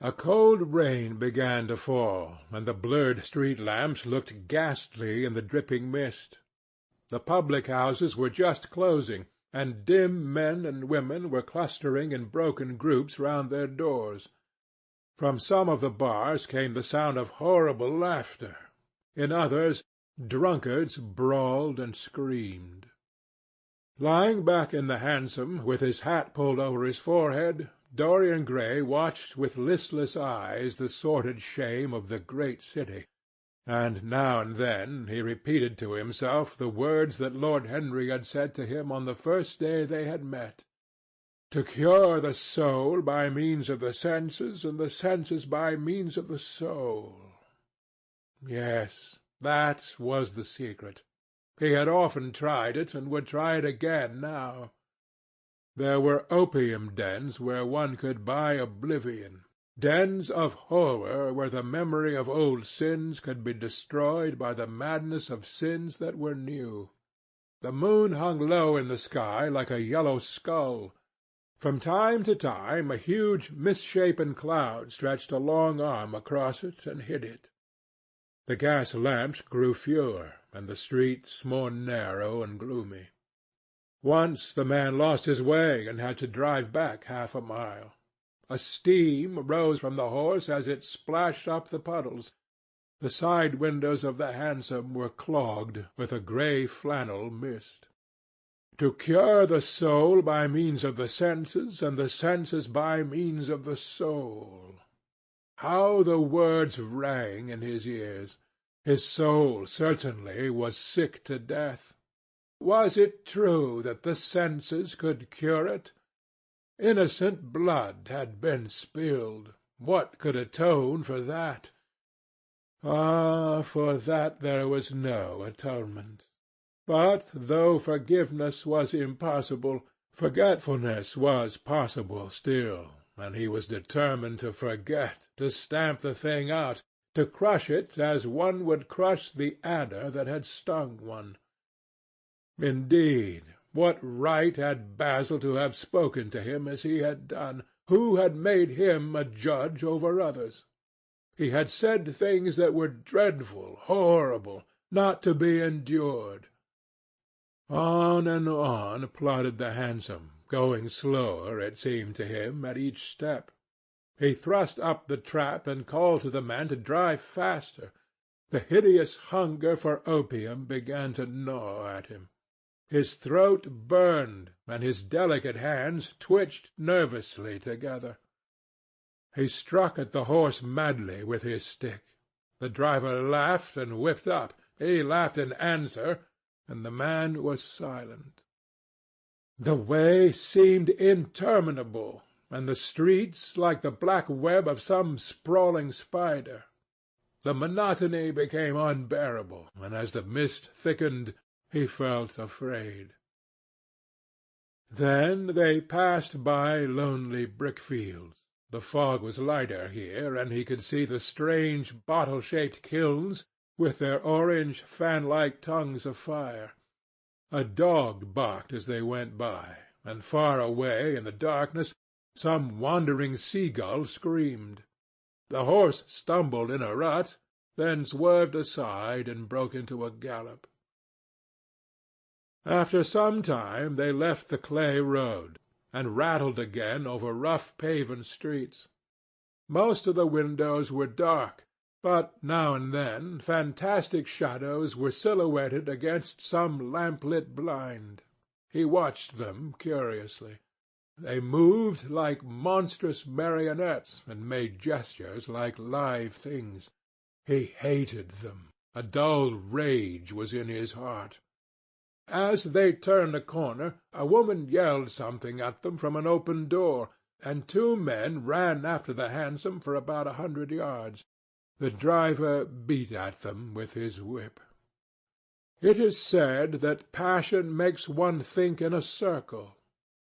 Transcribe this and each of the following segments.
A cold rain began to fall, and the blurred street lamps looked ghastly in the dripping mist. The public-houses were just closing, and dim men and women were clustering in broken groups round their doors. From some of the bars came the sound of horrible laughter. In others, drunkards brawled and screamed. Lying back in the hansom, with his hat pulled over his forehead, Dorian Gray watched with listless eyes the sordid shame of the great city, and now and then he repeated to himself the words that Lord Henry had said to him on the first day they had met. To cure the soul by means of the senses, and the senses by means of the soul. Yes, that was the secret. He had often tried it, and would try it again now. There were opium dens where one could buy oblivion, dens of horror where the memory of old sins could be destroyed by the madness of sins that were new. The moon hung low in the sky like a yellow skull. From time to time a huge misshapen cloud stretched a long arm across it and hid it. The gas lamps grew fewer, and the streets more narrow and gloomy. Once the man lost his way and had to drive back half a mile. A steam rose from the horse as it splashed up the puddles. The side windows of the hansom were clogged with a grey flannel mist. To cure the soul by means of the senses, and the senses by means of the soul. How the words rang in his ears! His soul certainly was sick to death. Was it true that the senses could cure it? Innocent blood had been spilled. What could atone for that? Ah, for that there was no atonement. But though forgiveness was impossible, forgetfulness was possible still, and he was determined to forget, to stamp the thing out, to crush it as one would crush the adder that had stung one. Indeed, what right had Basil to have spoken to him as he had done? Who had made him a judge over others? He had said things that were dreadful, horrible, not to be endured. On and on plodded the hansom, going slower, it seemed to him, at each step. He thrust up the trap and called to the man to drive faster. The hideous hunger for opium began to gnaw at him. His throat burned, and his delicate hands twitched nervously together. He struck at the horse madly with his stick. The driver laughed and whipped up. He laughed in answer, and the man was silent. The way seemed interminable, and the streets like the black web of some sprawling spider. The monotony became unbearable, and as the mist thickened, he felt afraid. Then they passed by lonely brick-fields. The fog was lighter here, and he could see the strange bottle-shaped kilns with their orange fan-like tongues of fire. A dog barked as they went by, and far away in the darkness some wandering seagull screamed. The horse stumbled in a rut, then swerved aside and broke into a gallop. After some time they left the clay road, and rattled again over rough paven streets. Most of the windows were dark, but now and then fantastic shadows were silhouetted against some lamp-lit blind. He watched them curiously. They moved like monstrous marionettes, and made gestures like live things. He hated them. A dull rage was in his heart. As they turned a corner, a woman yelled something at them from an open door, and two men ran after the hansom for about 100 yards. The driver beat at them with his whip. It is said that passion makes one think in a circle.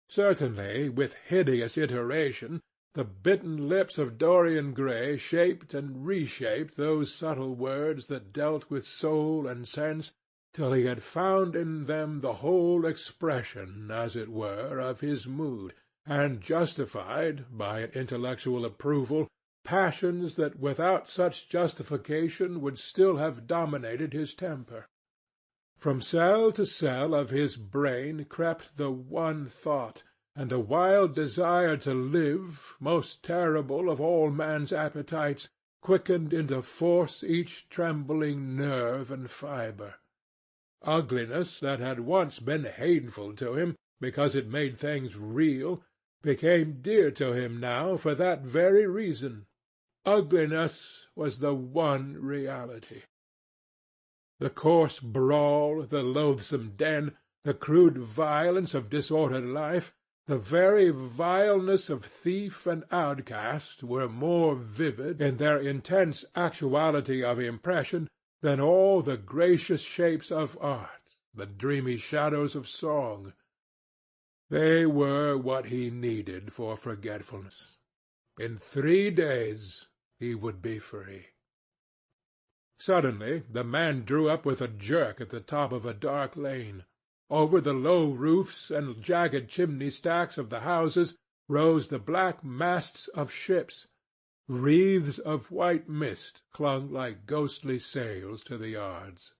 Certainly, with hideous iteration, the bitten lips of Dorian Gray shaped and reshaped those subtle words that dealt with soul and sense, till he had found in them the whole expression, as it were, of his mood, and justified, by an intellectual approval, passions that without such justification would still have dominated his temper. From cell to cell of his brain crept the one thought, and the wild desire to live, most terrible of all man's appetites, quickened into force each trembling nerve and fibre. Ugliness that had once been hateful to him, because it made things real, became dear to him now for that very reason. Ugliness was the one reality. The coarse brawl, the loathsome den, the crude violence of disordered life, the very vileness of thief and outcast were more vivid in their intense actuality of impression than all the gracious shapes of art, the dreamy shadows of song. They were what he needed for forgetfulness. In 3 days he would be free. Suddenly the man drew up with a jerk at the top of a dark lane. Over the low roofs and jagged chimney-stacks of the houses rose the black masts of ships. Wreaths of white mist clung like ghostly sails to the yards.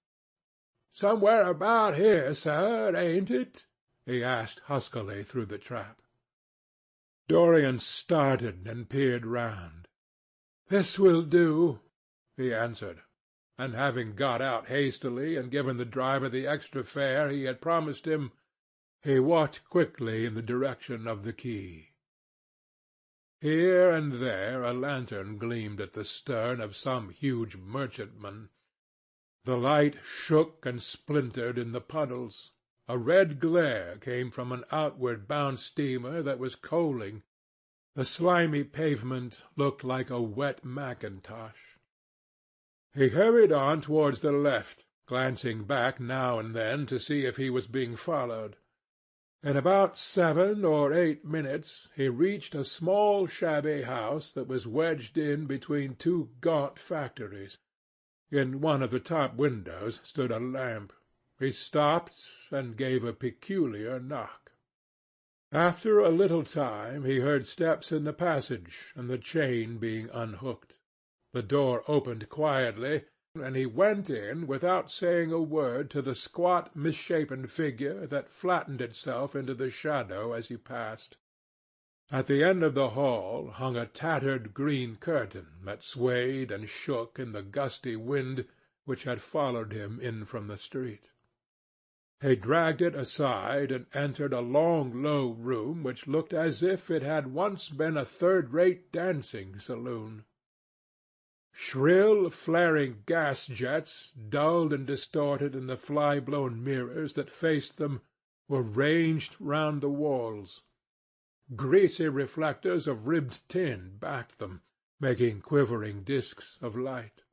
"Somewhere about here, sir, ain't it?" he asked huskily through the trap. Dorian started and peered round. "This will do," he answered, and having got out hastily and given the driver the extra fare he had promised him, he walked quickly in the direction of the quay. Here and there a lantern gleamed at the stern of some huge merchantman. The light shook and splintered in the puddles. A red glare came from an outward-bound steamer that was coaling. The slimy pavement looked like a wet mackintosh. He hurried on towards the left, glancing back now and then to see if he was being followed. In about 7 or 8 minutes he reached a small shabby house that was wedged in between 2 gaunt factories. In one of the top windows stood a lamp. He stopped and gave a peculiar knock. After a little time he heard steps in the passage and the chain being unhooked. The door opened quietly, and he went in without saying a word to the squat, misshapen figure that flattened itself into the shadow as he passed. At the end of the hall hung a tattered green curtain that swayed and shook in the gusty wind which had followed him in from the street. He dragged it aside and entered a long, low room which looked as if it had once been a third-rate dancing saloon. Shrill, flaring gas-jets, dulled and distorted in the fly-blown mirrors that faced them, were ranged round the walls. Greasy reflectors of ribbed tin backed them, making quivering disks of light.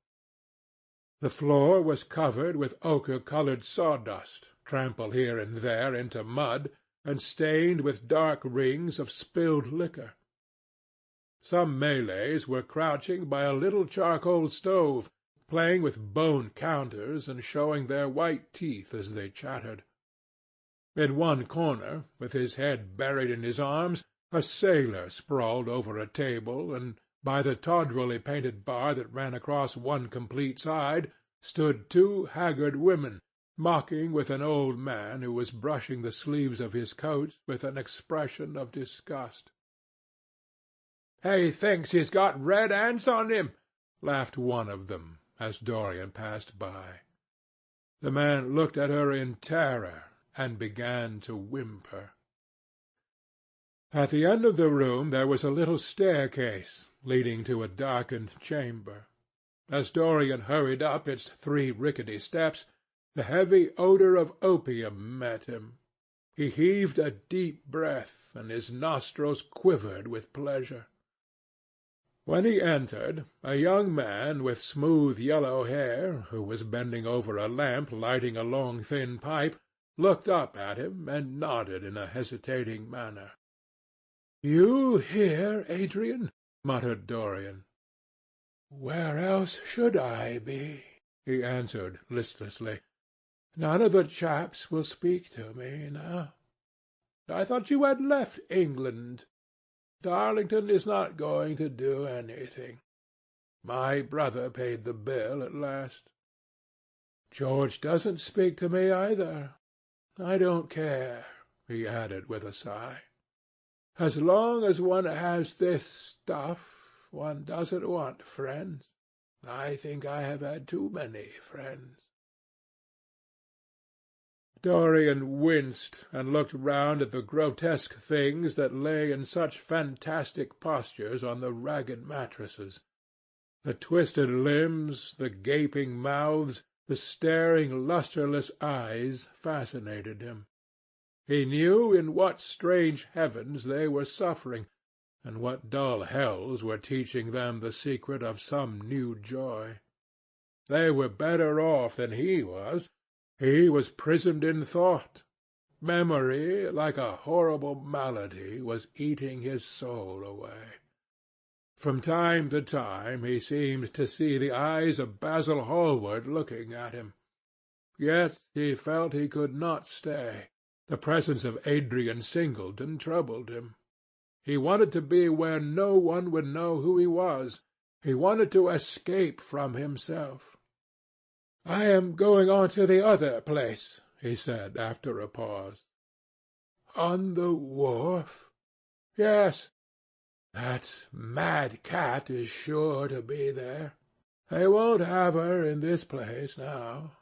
The floor was covered with ochre-coloured sawdust, trampled here and there into mud, and stained with dark rings of spilled liquor. Some Malays were crouching by a little charcoal stove, playing with bone counters and showing their white teeth as they chattered. In one corner, with his head buried in his arms, a sailor sprawled over a table, and by the tawdrily painted bar that ran across one complete side stood 2 haggard women, mocking with an old man who was brushing the sleeves of his coat with an expression of disgust. "He thinks he's got red ants on him," laughed one of them, as Dorian passed by. The man looked at her in terror, and began to whimper. At the end of the room there was a little staircase, leading to a darkened chamber. As Dorian hurried up its 3 rickety steps, the heavy odour of opium met him. He heaved a deep breath, and his nostrils quivered with pleasure. When he entered, a young man with smooth yellow hair, who was bending over a lamp lighting a long thin pipe, looked up at him and nodded in a hesitating manner. "You here, Adrian?" muttered Dorian. "Where else should I be?" he answered listlessly. "None of the chaps will speak to me now." "I thought you had left England." Darlington is not going to do anything. My brother paid the bill at last. George doesn't speak to me either. I don't care," he added with a sigh. "As long as one has this stuff, one doesn't want friends. I think I have had too many friends." Dorian winced and looked round at the grotesque things that lay in such fantastic postures on the ragged mattresses. The twisted limbs, the gaping mouths, the staring, lustreless eyes fascinated him. He knew in what strange heavens they were suffering, and what dull hells were teaching them the secret of some new joy. They were better off than he was. He was prisoned in thought. Memory, like a horrible malady, was eating his soul away. From time to time he seemed to see the eyes of Basil Hallward looking at him. Yet he felt he could not stay. The presence of Adrian Singleton troubled him. He wanted to be where no one would know who he was. He wanted to escape from himself. "I am going on to the other place," he said after a pause. "On the wharf?" "Yes. That mad cat is sure to be there. They won't have her in this place now."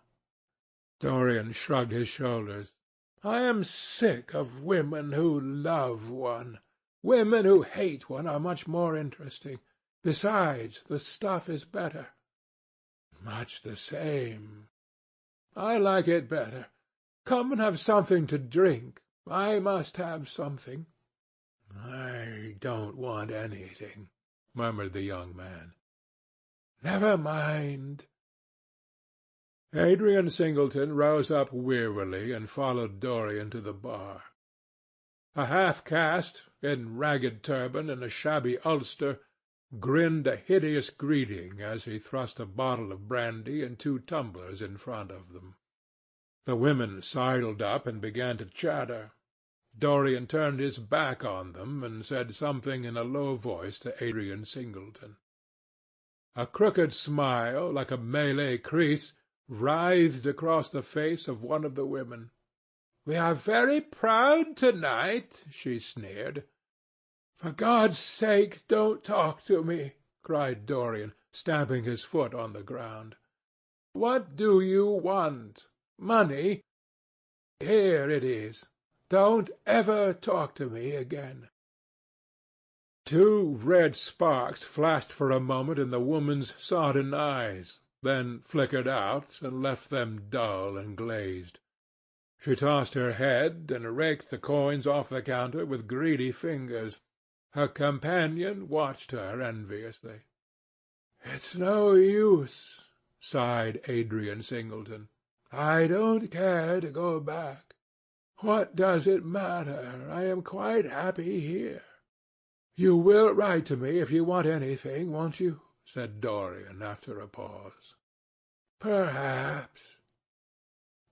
Dorian shrugged his shoulders. "I am sick of women who love one. Women who hate one are much more interesting. Besides, the stuff is better." "Much the same." "I like it better. Come and have something to drink. I must have something." "I don't want anything," murmured the young man. "Never mind." Adrian Singleton rose up wearily and followed Dorian to the bar. A half-caste, in ragged turban and a shabby ulster, grinned a hideous greeting as he thrust a bottle of brandy and 2 tumblers in front of them. The women sidled up and began to chatter. Dorian turned his back on them and said something in a low voice to Adrian Singleton. A crooked smile, like a Malay crease, writhed across the face of one of the women. "We are very proud to-night," she sneered. "For God's sake, don't talk to me," cried Dorian, stamping his foot on the ground. "What do you want? Money? Here it is. Don't ever talk to me again." 2 red sparks flashed for a moment in the woman's sodden eyes, then flickered out and left them dull and glazed. She tossed her head and raked the coins off the counter with greedy fingers. Her companion watched her enviously. "It's no use," sighed Adrian Singleton. "I don't care to go back. What does it matter? I am quite happy here." "You will write to me if you want anything, won't you?" said Dorian after a pause. "Perhaps."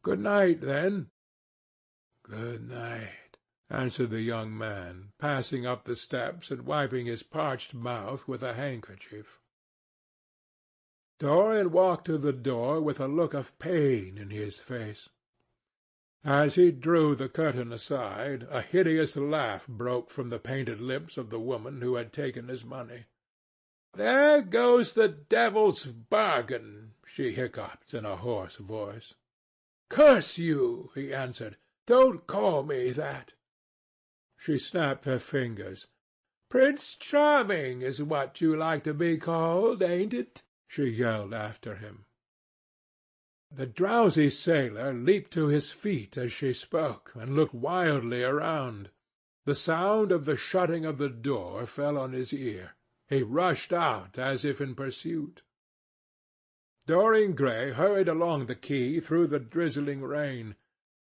"Good night, then." "Good night," answered the young man, passing up the steps and wiping his parched mouth with a handkerchief. Dorian walked to the door with a look of pain in his face. As he drew the curtain aside, a hideous laugh broke from the painted lips of the woman who had taken his money. "There goes the devil's bargain," she hiccuped in a hoarse voice. "Curse you," he answered. "Don't call me that." She snapped her fingers. "Prince Charming is what you like to be called, ain't it?" she yelled after him. The drowsy sailor leaped to his feet as she spoke, and looked wildly around. The sound of the shutting of the door fell on his ear. He rushed out as if in pursuit. Dorian Gray hurried along the quay through the drizzling rain.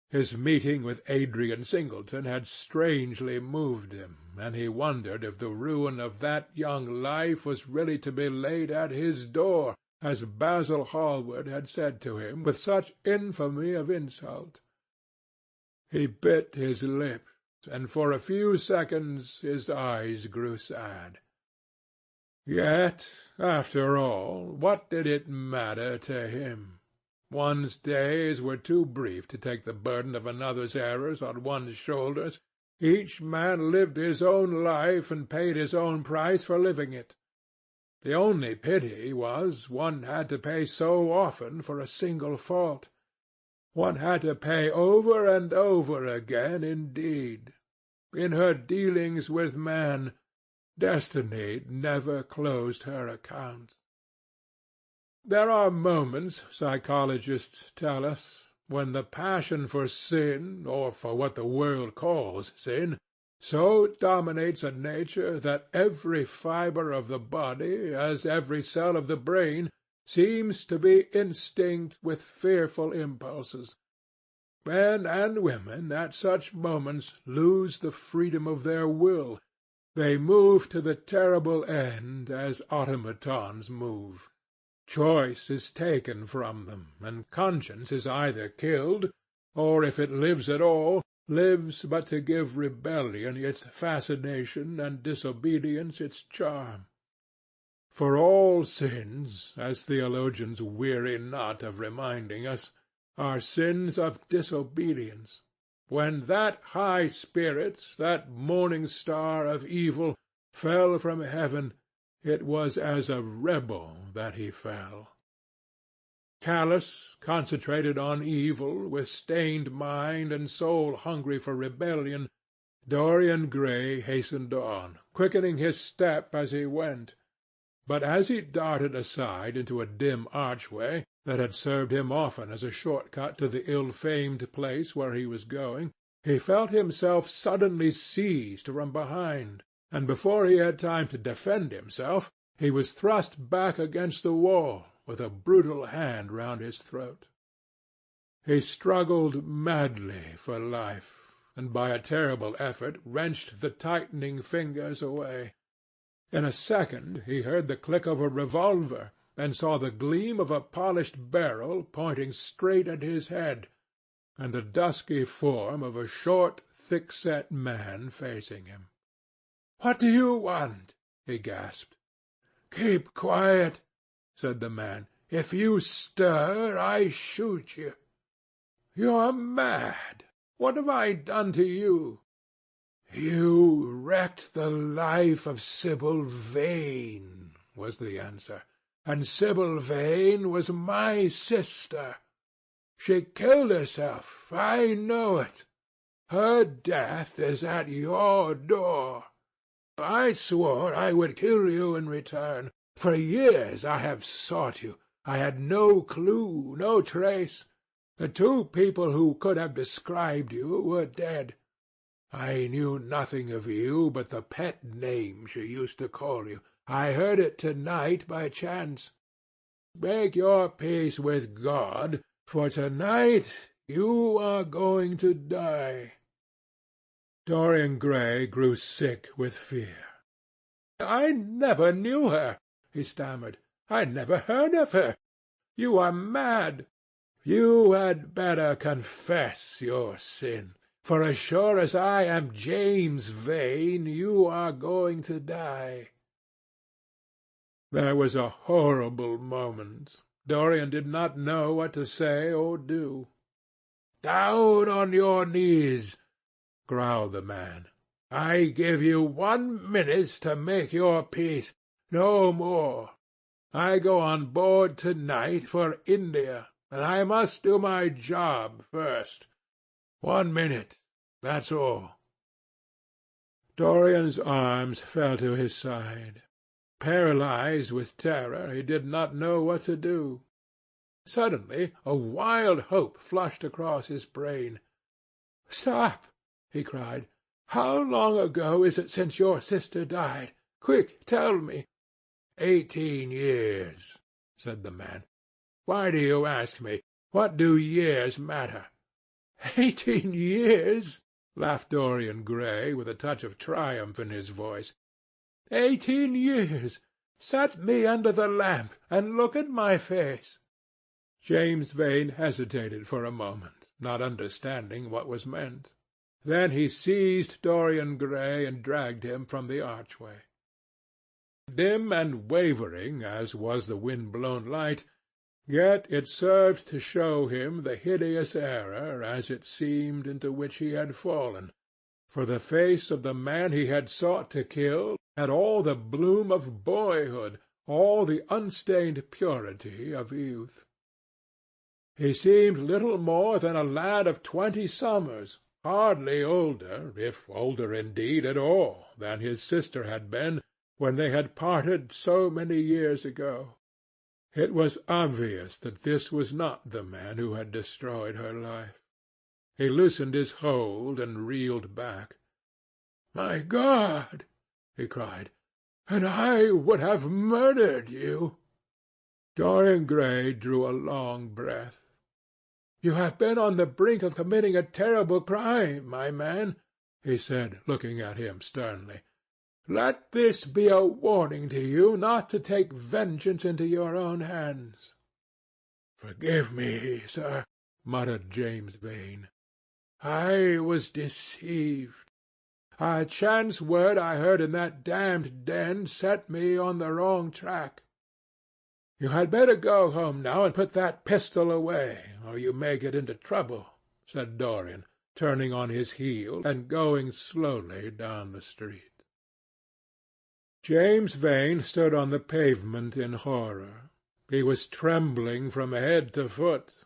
His meeting with Adrian Singleton had strangely moved him, and he wondered if the ruin of that young life was really to be laid at his door, as Basil Hallward had said to him with such infamy of insult. He bit his lip, and for a few seconds his eyes grew sad. Yet, after all, what did it matter to him? One's days were too brief to take the burden of another's errors on one's shoulders. Each man lived his own life and paid his own price for living it. The only pity was one had to pay so often for a single fault. One had to pay over and over again indeed. In her dealings with man, Destiny never closed her accounts. There are moments, psychologists tell us, when the passion for sin, or for what the world calls sin, so dominates a nature that every fibre of the body, as every cell of the brain, seems to be instinct with fearful impulses. Men and women at such moments lose the freedom of their will. They move to the terrible end as automatons move. Choice is taken from them, and conscience is either killed, or, if it lives at all, lives but to give rebellion its fascination and disobedience its charm. For all sins, as theologians weary not of reminding us, are sins of disobedience. When that high spirit, that morning star of evil, fell from heaven, it was as a rebel that he fell. Callous, concentrated on evil, with stained mind and soul hungry for rebellion, Dorian Gray hastened on, quickening his step as he went. But as he darted aside into a dim archway that had served him often as a short-cut to the ill-famed place where he was going, he felt himself suddenly seized from behind, and before he had time to defend himself, he was thrust back against the wall, with a brutal hand round his throat. He struggled madly for life, and by a terrible effort wrenched the tightening fingers away. In a second he heard the click of a revolver, and saw the gleam of a polished barrel pointing straight at his head, and the dusky form of a short, thick-set man facing him. "What do you want?" he gasped. "Keep quiet," said the man. "If you stir, I shoot you." "You're mad. What have I done to you?" "You wrecked the life of Sibyl Vane," was the answer. "And Sibyl Vane was my sister. She killed herself. I know it. Her death is at your door. I swore I would kill you in return. For years I have sought you. I had no clue, no trace. The two people who could have described you were dead. I knew nothing of you but the pet name she used to call you. I heard it tonight by chance. Make your peace with God, for tonight you are going to die." Dorian Gray grew sick with fear. "I never knew her," he stammered. "I never heard of her. You are mad." "You had better confess your sin, for as sure as I am James Vane, you are going to die." There was a horrible moment. Dorian did not know what to say or do. "Down on your knees," growled the man. "I give you 1 minute to make your peace, no more. I go on board tonight for India, and I must do my job first. 1 minute, that's all." Dorian's arms fell to his side. Paralyzed with terror, he did not know what to do. Suddenly a wild hope flushed across his brain. "Stop!" he cried. "How long ago is it since your sister died? Quick, tell me." 18 years, said the man. "Why do you ask me? What do years matter?" 18 years? laughed Dorian Gray, with a touch of triumph in his voice. 18 years! Set me under the lamp, and look at my face." James Vane hesitated for a moment, not understanding what was meant. Then he seized Dorian Gray and dragged him from the archway. Dim and wavering as was the wind-blown light, yet it served to show him the hideous error, as it seemed, into which he had fallen, for the face of the man he had sought to kill had all the bloom of boyhood, all the unstained purity of youth. He seemed little more than a lad of 20 summers, hardly older, if older indeed at all, than his sister had been when they had parted so many years ago. It was obvious that this was not the man who had destroyed her life. He loosened his hold and reeled back. "My God!" he cried. "And I would have murdered you!" Dorian Gray drew a long breath. "You have been on the brink of committing a terrible crime, my man," he said, looking at him sternly. "Let this be a warning to you not to take vengeance into your own hands." "Forgive me, sir," muttered James Vane. "I was deceived. A chance word I heard in that damned den set me on the wrong track. You had better go home now and put that pistol away, or you may get into trouble," said Dorian, turning on his heel and going slowly down the street. James Vane stood on the pavement in horror. He was trembling from head to foot.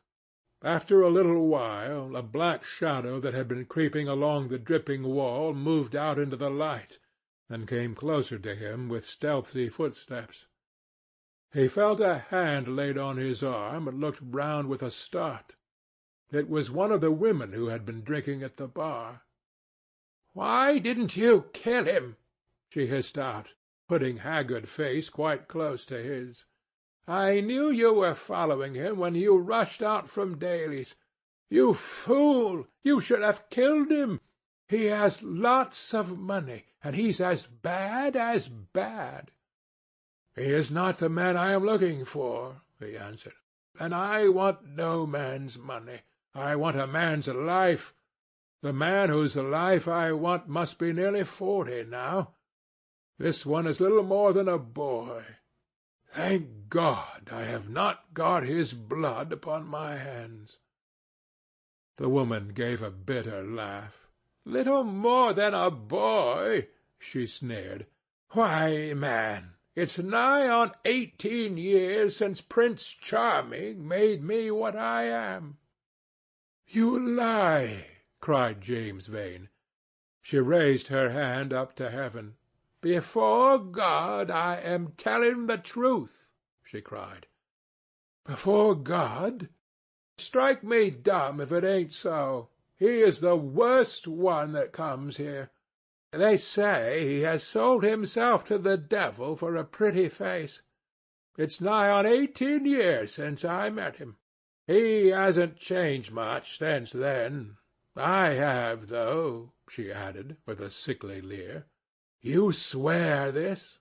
After a little while, a black shadow that had been creeping along the dripping wall moved out into the light, and came closer to him with stealthy footsteps. He felt a hand laid on his arm, and looked round with a start. It was one of the women who had been drinking at the bar. "Why didn't you kill him?" she hissed out, putting haggard face quite close to his. "I knew you were following him when you rushed out from Daly's. You fool! You should have killed him. He has lots of money, and he's as bad as bad." "He is not the man I am looking for," he answered. "And I want no man's money. I want a man's life. The man whose life I want must be nearly 40 now. This one is little more than a boy. Thank God I have not got his blood upon my hands." The woman gave a bitter laugh. "Little more than a boy!" she sneered. "Why, man, it's nigh on 18 years since Prince Charming made me what I am." "You lie!" cried James Vane. She raised her hand up to heaven. "Before God I am telling the truth," she cried. "Before God? Strike me dumb if it ain't so. He is the worst one that comes here. They say he has sold himself to the devil for a pretty face. It's nigh on 18 years since I met him. He hasn't changed much since then. I have, though," she added, with a sickly leer. "You swear this?"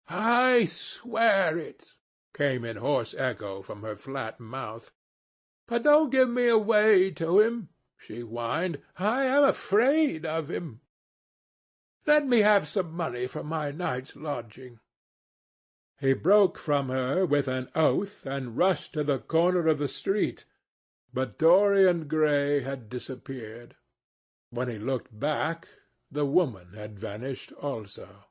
"I swear it," came in hoarse echo from her flat mouth. "But don't give me away to him," she whined. "I am afraid of him. Let me have some money for my night's lodging." He broke from her with an oath and rushed to the corner of the street, but Dorian Gray had disappeared. When he looked back, the woman had vanished also.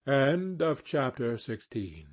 Chapter 16